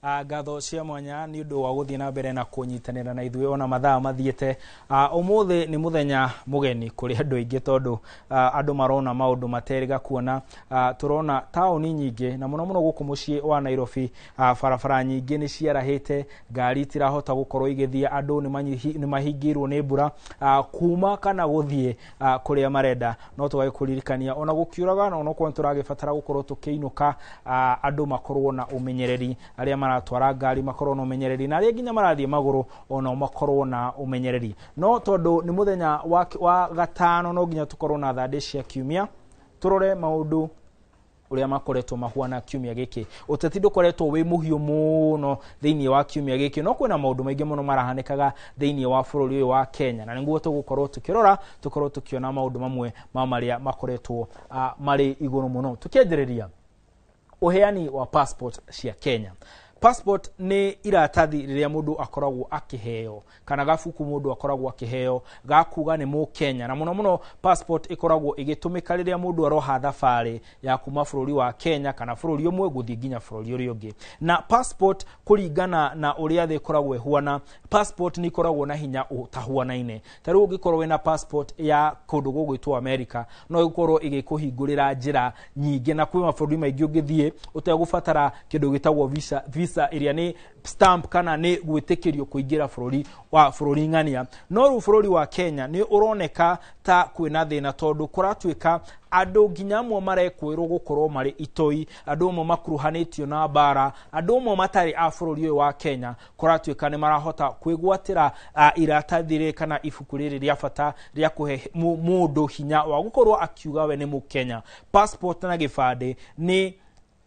gatho cia mwanya ni undu wa guthie na mbere na kunyitanira na ithuĩ ona mathaa mathiete. Umuthi ni muthenya mugeni kuri andu aingi tondu andu marona maundu materiga kuona. Turona tauni nyingi na muno guku mucii wa Nairobi, barabara nyingi ni ciarahite, ngari tirahota gukorwo igithia, andu ni mahingirwo ni mbura kuma kana guthie kuria marenda. No tugagikuririkania ona gukiuraga no kwa turagibatara gukorwo tukiinuka, andu makorwo na umenyereri, aria maratwara ngari makorwo na umenyereri, na aria nginya marathie maguru ona makorwo na umenyereri. No tondu ni muthenya wa gatano no nginya tukorwo na thande cia kiumia, turore maundu uria makoretwo mahuana kiumia giki. Uteti ndukoretwo wi muhiu muno thiini wa kiumia giki, no kwina maundu maingi muno marahanikaga thiini wa bururi uyu wa Kenya, na niguo tugukorwo tukirora, tukorwo tukiona maundu mamwe maria makoretwo mari iguru muno. Tukiendereria uheani wa passport cia Kenya. Passport ni iratathi riria mundu akoragwo akiheo, kana gafuku mundu akoragwo akiheo gakuga ni mu Kenya, na muno passport ikoragwo igitumika riria mundu aroha thabari ya kuma bururi wa Kenya kana bururi umwe guthii nginya bururi uri ungi. Na passport kuringana na uria thi koragwo ihuana, passport ni koragwo na hinya utahuanaine. Tari ungikorwo wina passport ya kundu gugwitwo America, no ikorwo igikuhingurira njira nyingi, na kwi mabũrũri maingi ungithie utegubatara kindu gitagwo visa iria ni stamp kana ni gwitikirio kuingira bururi ng'ania. No ru bururi wa Kenya ni uroneka ta kwina thina tondu kuratuika andu nginya amwe marekwirwo gukorwo mari itoi, andu amwe makuruhanitio na bara, andu amwe matari a bururi uyu wa Kenya kuratuika ni marahota kwigwatira iratathire kana ibuku riri ria bata ria kuhe mundu hinya wa gukorwo akiuga we ni mu Kenya. Passport na gibande ni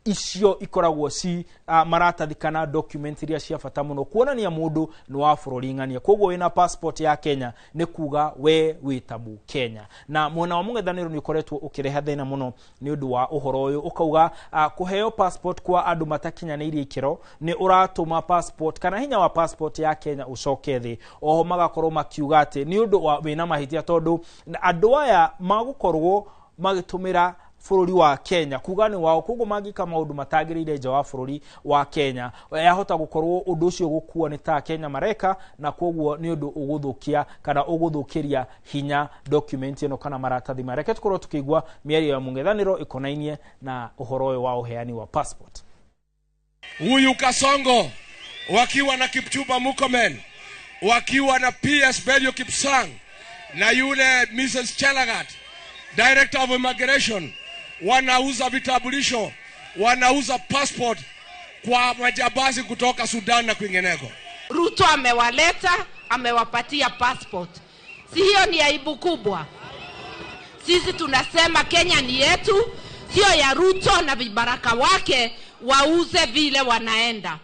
icio ikoragwo si maratathi kana document iria cia bata muno kuonania mundu ni wa bururi ng'ania. Koguo wina passport ya Kenya ni kuga we witabu Kenya. Na mwena wa mung'ethaniro ni ukoretwo ukireha thina muno ni undu wa uhoro uyu, ukauga kuheo passport kwa andu matakinyanirie ikiro ni uratuma passport kana hinya wa passport ya Kenya ucoke thi. Oho magakorwo makiuga ati ni undu wa wina mahitia tondu andu aya magukorwo magitumira bururi wa Kenya kuga ni wao, koguo mangika maundu matagirire nja wa bururi wa Kenya yahota gukorwo undu ucio gukua ni ta Kenya mareka, na koguo ni undu uguthukia kana uguthukiria hinya document ino kana maratathi mareke. Tukorwo tukigwa miario ya mung'ethaniro ikonainie na uhoro uyu wa uheani wa passport. Huyu Kasongo wakiwa na Kipchumba Murkomen, wakiwa na PS Belio Kipsang na yule Mrs. Chelagat, Director of Immigration, wanauza vitambulisho, wanauza passport kwa majambazi kutoka Sudan na kwingineko. Ruto amewaleta, amewapatia passport. Si hiyo ni aibu kubwa? Sisi tunasema Kenya ni yetu, sio ya Ruto na vibaraka wake wauze vile wanaenda.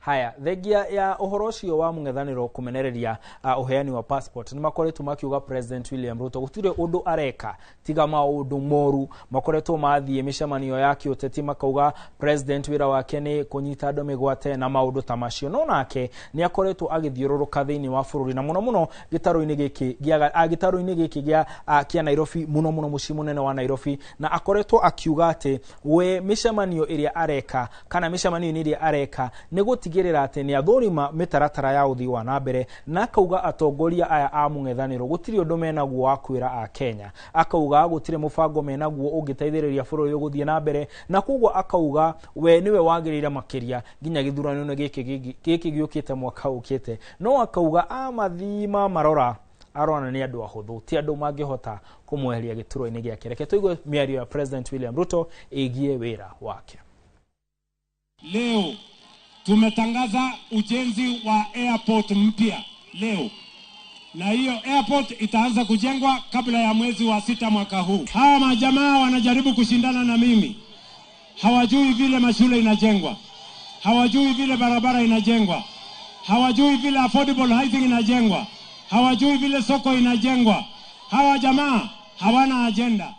Haya, thegia ya uhoro ucio wa mung'ethaniro kumenereria uheani wa passport ni makoretwo makiuga President William Ruto gutire undu areka tiga maundu moru. Makoretwo mathie mishamanio yake uteti makauga President wira wake ni kunyita andu migwate na maundu tamacio. No nake ni akoretwo agithiururuka thiini wa bururi, na muno gitaro-ini giki gia kia Nairobi, muno mucii munene wa Nairobi, na akoretwo akiuga ati we mishamanio iria areka kana mishamanio iria areka ni girira ati ni athurima mitaratara ya uthii wa nambere, na akauga atongoria aya a mung'ethaniro gutiri undu menaguo wa kwira a Kenya. Akauga gutire mubango menaguo ungiteithiriria bururi guthii na mbere, na koguo akauga we niwe wagirira makiria nginya githurano giki giukite mwaka ukite. No akauga amathima marora arona ni andu ahuthu ti andu mangihota kumweheria gituro-ini giake. Reke tuigue miario ya President William Ruto igie wira wake. Leo tumetangaza ujenzi wa airport mpya leo, na hiyo airport itaanza kujengwa kabla ya mwezi wa 6 mwaka huu. Hawa majamaa wanajaribu kushindana na mimi, hawajui vile mashule inajengwa, hawajui vile barabara inajengwa, hawajui vile affordable housing inajengwa, hawajui vile soko inajengwa. Hawa jamaa hawana agenda.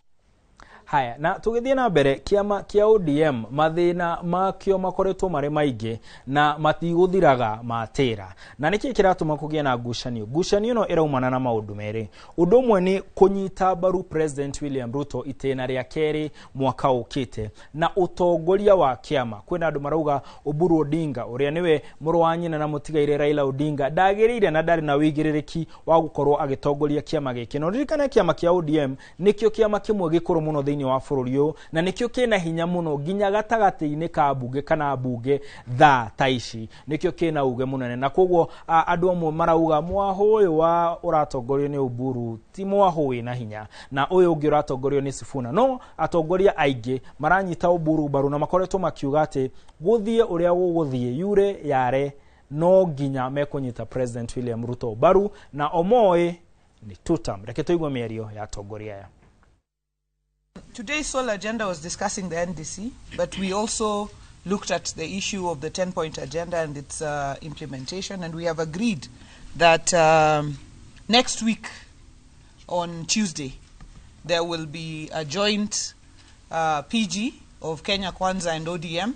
Haya, na tugithie na mbere kiama kia ODM mathina makio makoretwo mare maige na matiguthiraga matira. Na niki kiratuma kugia na ngucanio no iraumana na maundu mere. Undu umwe ni kunyita baru President William Ruto itena ria keri mwaka ukite na utongoria wa kiama. Kwina andu marauga Oburu Odinga uria niwe muru wa nyina na mutigaire Raila Odinga ndagirire na ndari na wigiririki wa gukorwo agitongoria kiama giki. No ririkana kiama kia ODM nikio kiama kimwe gikuru muno thiini wa bururi uyu na nikio kina hinya muno ginya gatagati-ini ka bunge kana bunge tha taici nikio kina uge munene na koguo andu amwe marauga mwaho uyu wa uratongorio ni Oburu ti mwaho wina hinya na uyu ungi uratongorio ni Sifuna. No atongoria aingi maranyita Oburu baru na makoretwo makiuga ati guthie uria guguthie yure yare no ginya mekunyita President William Ruto baru na omoe ni tutam. Reke tuigwe mierio ya atongoria ya. Today's sole agenda was discussing the NDC, but we also looked at the issue of the 10-point agenda and its implementation, and we have agreed that next week on Tuesday there will be a joint PG of Kenya Kwanza and ODM,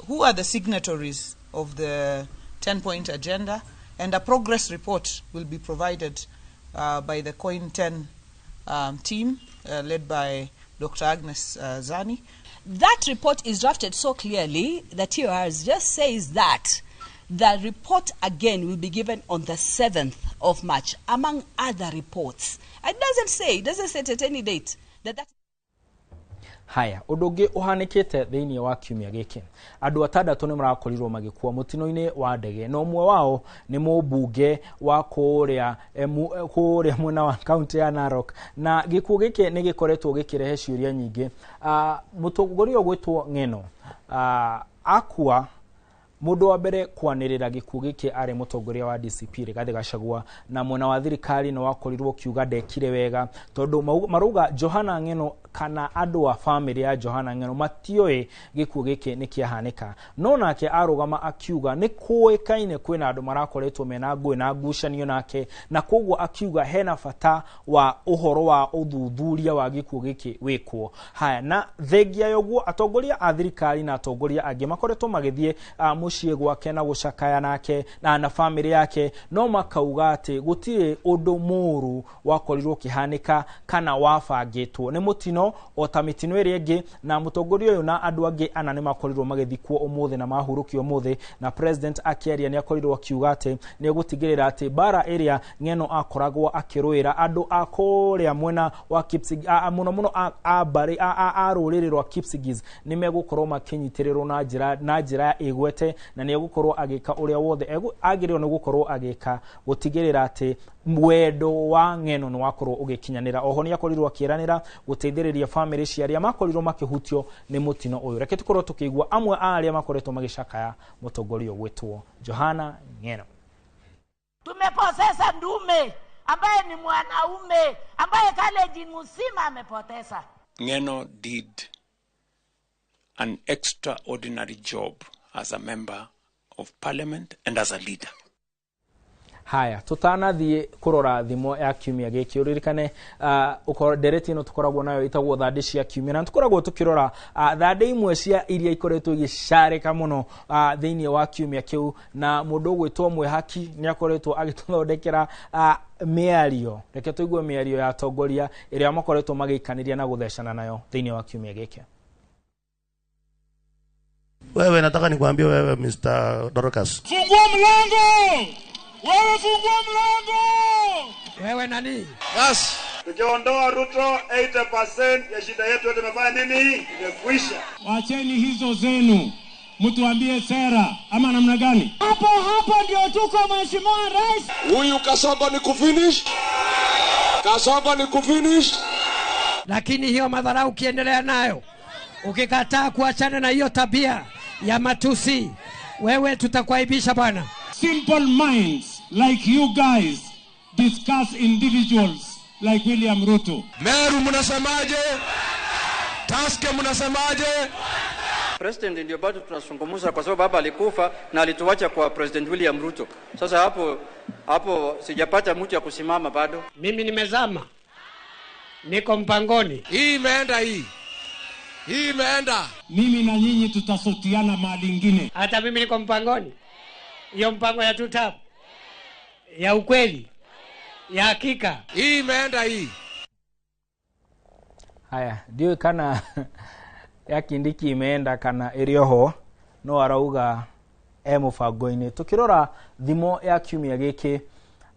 who are the signatories of the 10-point agenda, and a progress report will be provided by the Coin 10 team led by Dr. Agnes Zani. That report is drafted so clearly that TORs just says that the report again will be given on the 7th of March, among other reports. It doesn't say at any date that. Haya, udungi uhanikite thiini wa kiumia giki. Andu atandatu ni marakorirwo magikua mutino-ini wa ndege. No umwe wao ni mubunge wa kuria mwena wa county ya Narok. Na gikuo giki ni gikoretwo gikirehe ciuria nyingi. Mutongoria gwitwo Ng'eno akua mundu wa mbere kwanirira gikuo giki ari mutongoria wa DCP Rigathi Gachagua na mwena wa thirikari no wakorirwo kiuga ndekire wega tondu maruga Johana Ng'eno kana andu wa family ya Johana Ng'eno matioe gikuo giki nikiahanika. No nake arugama akiuga ni kuikaine kwina andu marakoretwo mena ngui na ngucanio nake na koguo akiuga hena fata wa uhoro wa uthuthuria wa gikuo giki wikwo. Haya, na thengia yoguo atongoria a thirikari na atongoria angi makoretwo magithie muciĩ gwake na gucakaya nake na family yake, no makauga ati gutire undu muru wakorirwo kihanika kana wabangitwo ni mutino o ta mitino iri ingi. Na mutongoria uyu na andu angi ana ni makorirwo magithikwo umuthi na mahurukio umuthi, na president akiaria ni akorirwo akiuga ati ni gutigirira ati bara area Ng'eno akoragwo akiruira andu akoria mwena wa Kipsigis muno abari aruriri rwa Kipsigis ni megukorwo makinyitirirwo na njira igwete na ni gukorwo agika uria wothe agirirwo ni gukorwo agika gutigirira ati mwendo wa Ng'eno ni wakorwo ugikinyanira. Oho ni akorirwo akiranira guteithiriria family ciaria makorirwo makihutio ni mutino uyu. Reke tukorwo tukigwa amwe aria makoretwo magicakaya mutongoria gwitwo Johana Ng'eno. Tumepoteza ndume ambaye ni mwanaume ambaye college mzima amepoteza. Ng'eno did an extraordinary job as a member of parliament and as a leader. Haya, tutanathie kurora thimo ya kiumia giki. Uririkane ukodereti no tukoragwo nayo itagwo thande cia kiumia na tukoragwo tukirora thande imwe cia iria ikoretwo igicareka muno thiini wa kiumia kiu, na mundu gwitwo Mwehaki ni akoretwo agituthondekera miario. Reke tuigue miario ya atongoria iria makoretwo magikaniria na guthecana nayo thiini wa kiumia giki. Wewe nataka nikwambie wewe Mr. Dorcas. Fungua mlango! Wewe fungua mlango! Wewe nani? Yes. Tukiondoa Ruto 80% ya shida yetu yote imefanya nini? Imekwisha. Wacheni hizo zenu. Mtuambie sera ama namna gani? Hapo ndio tuko Mheshimiwa Rais. Huyu Kasongo ni kufinish. Kasongo ni kufinish. Lakini hiyo madharau ukiendelea nayo, ukikataa kuachana na hiyo tabia ya matusi, wewe tutakuaibisha bwana. Simple minds like you guys discuss individuals like William Ruto. Meru mnasemaje? Taske mnasemaje? President ndio bado tunazungumza kwa sababu baba alikufa na alituacha kwa President William Ruto. Sasa hapo sijapata mtu ya kusimama bado. Mimi nimezama. Niko mpangoni. Hii imeenda hii. Hii imeenda. Mimi na nyinyi tutasotiana mahali ingine. Hata mimi niko mpangoni. Hiyo mpango ya tutap. Ya ukweli. Ya hakika. Hii imeenda hii. Haya, ndio kana ya Kindiki imeenda kana irioho no arauga mubango-ini. Tukirora thimo ya kiumia giki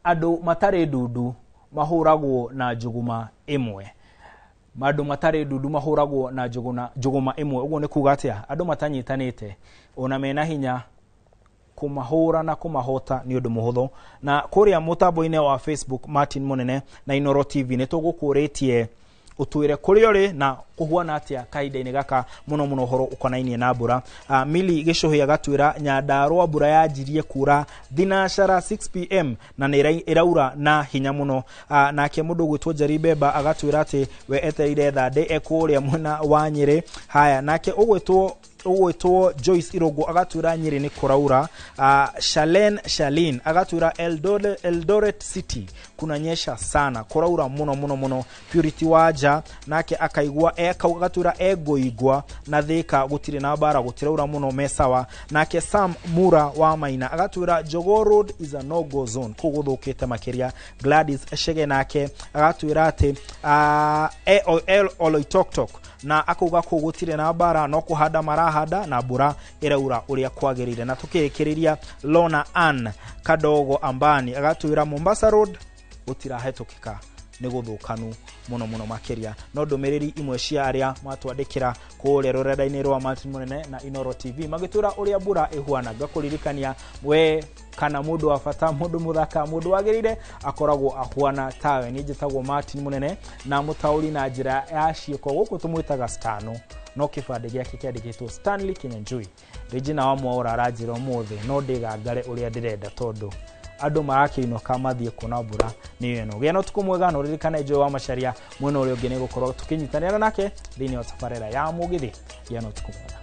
andu matare dudu mahuragwo na njuguma imwe. Andu matare dudu mahuragwo na njuguma imwe. Uguo ni kuga atia andu matanyitanite ona mena hinya kumahura na kumahota ni undu muhuthu. Na kuria mutambo-ini wa Facebook Martin Munene na Inoro TV ni tugukuritie utwire kuri uri na kuhuana atia kaida-ini gaka muno muno horo ukonainie na mbura. Mili Gicuhi agatwira Nyandarua mbura yajirie kura thinashara 6 pm na iraura na hinya muno. Nake mundu gwitwo Jaribeba agatwira ati we etereire thande ekuria mwena wa Nyeri. Haya, nake ugwitwo Joyce Irogo agatwira Nyeri ni kuraura. Shalin agatwira Eldoret City kunanyesha sana, kuraura muno. Purity Waja nake akaigwa agatwira egoigwa na Thika gutire na bara gutiraura muno mesawa. Nake Sam Mura wa Maina agatwira Jogoo Road is a no go zone kuguthukite makiria. Gladys Shege nake agatwira ati Oloitoktok na akuga kugutire na bara no kuhada marahada na mbura iraura uria kwagirire. Na tukikiriria Lona Ann Kadogo Ambani agatwira Mombasa Road gutirahetukika ni guthukanu muno makiria. No ndumiriri imwe cia aria matwandikira kuria rurenda-ini rwa Martin Munene na Inoro TV magitwira uria mbura ihuana. Gakuririkania we kana mundu wa fata, mundu muthaka, mundu wagirire akoragwo ahuana tawe. Ni njitagwo Martin Munene na mutauri na njira ya ciiko guku tumwitaga Stano no kibande giake kiandikitwo Stanley Kinyanjui. Regina wa Mwaura arajira umuthi no ndigangare uria ndirenda tondu andu marakiinoka mathie kuna mbura ni yeno. Geno tukumwega no ririkana Joy wa Macharia mwena uria ungi ni gukorwo tukinyitanira nake thiini wa tabarera ya mugithi. Geno tukumwega.